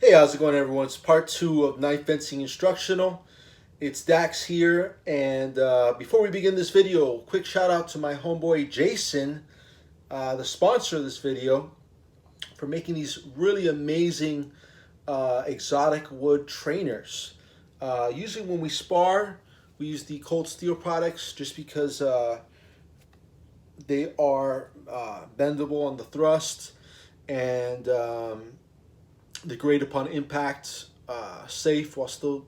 Hey, how's it going, everyone? It's part two of Knife Fencing Instructional. It's Dax here, and before we begin this video, quick shout out to my homeboy Jason, the sponsor of this video, for making these really amazing exotic wood trainers. Usually when we spar, we use the Cold Steel products just because they are bendable on the thrust and the grade upon impact, safe while still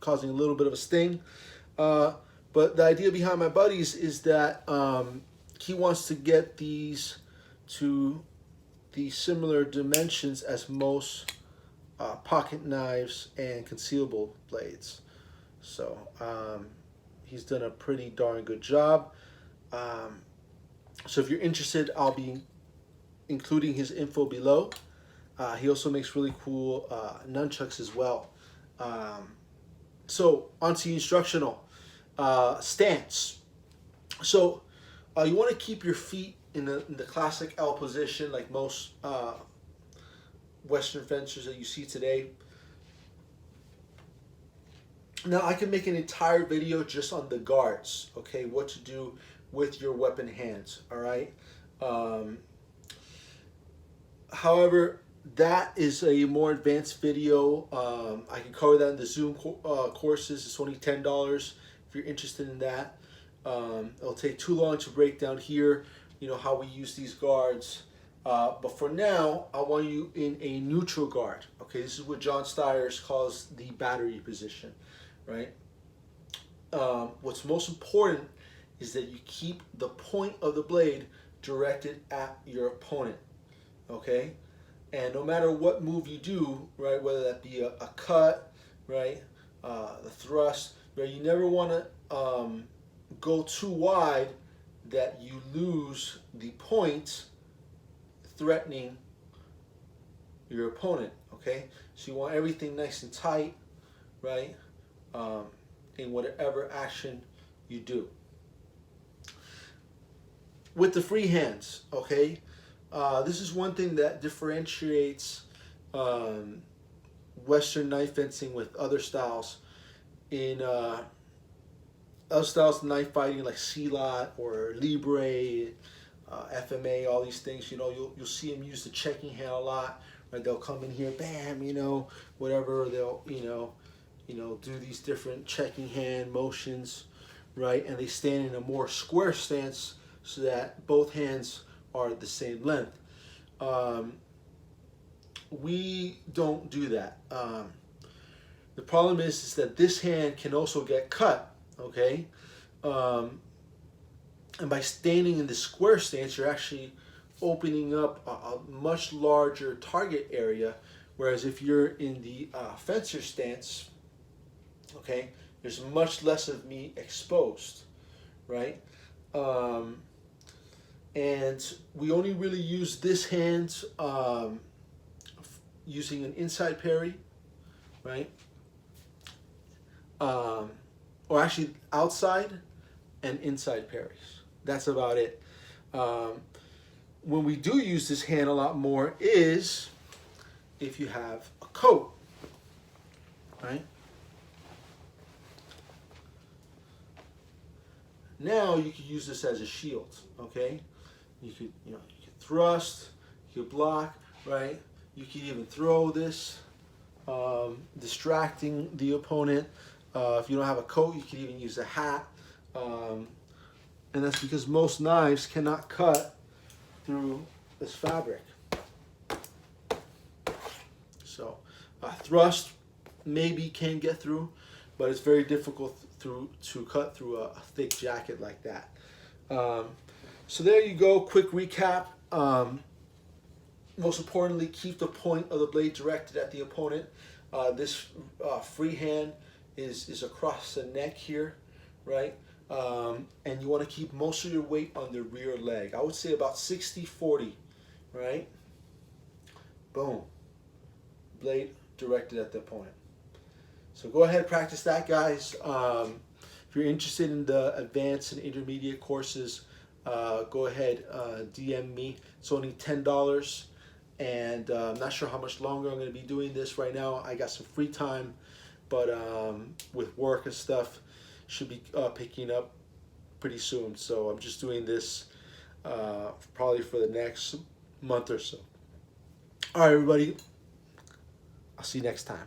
causing a little bit of a sting. But the idea behind my buddies is that he wants to get these to the similar dimensions as most pocket knives and concealable blades. So he's done a pretty darn good job. So if you're interested, I'll be including his info below. He also makes really cool nunchucks as well. So onto the instructional stance. So you want to keep your feet in the classic L position, like most Western fencers that you see today. Now I can make an entire video just on the guards, okay, what to do with your weapon hands, all right? However, that is a more advanced video. I can cover that in the Zoom courses. It's only $10 if you're interested in that. It'll take too long to break down here, you know, how we use these guards. But for now, I want you in a neutral guard. Okay, this is what John Stiers calls the battery position, right? What's most important is that you keep the point of the blade directed at your opponent, okay? And no matter what move you do, right, whether that be a cut, right, the thrust, right, you never want to go too wide that you lose the point threatening your opponent, okay? So you want everything nice and tight, right, in whatever action you do. With the free hands, okay, this is one thing that differentiates Western knife fencing with other styles. In other styles of knife fighting like Silat or Libre, FMA, all these things, you know, you'll see them use the checking hand a lot. Right? They'll come in here, bam, you know, whatever. They'll, you know, do these different checking hand motions, right? And they stand in a more square stance so that both hands are the same length. We don't do that. The problem is that this hand can also get cut, okay? And by standing in the square stance, you're actually opening up a much larger target area, whereas if you're in the fencer stance, okay, there's much less of meat exposed, right? And we only really use this hand using an inside parry, right? Or actually outside and inside parries. That's about it. When we do use this hand a lot more is if you have a coat, right? Now you could use this as a shield, okay? You could, you know, you could thrust, you could block, right? You could even throw this, distracting the opponent. If you don't have a coat, you could even use a hat. And that's because most knives cannot cut through this fabric. So thrust maybe can get through, but it's very difficult to cut through a thick jacket like that. So there you go, quick recap. Most importantly, keep the point of the blade directed at the opponent. This free hand is across the neck here, right? And you want to keep most of your weight on the rear leg. I would say about 60-40, right? Boom. Blade directed at the opponent. So go ahead and practice that, guys. If you're interested in the advanced and intermediate courses, go ahead, DM me. It's only $10. and I'm not sure how much longer I'm going to be doing this. Right now I got some free time, but with work and stuff, should be picking up pretty soon. So I'm just doing this probably for the next month or so. All right, everybody. I'll see you next time.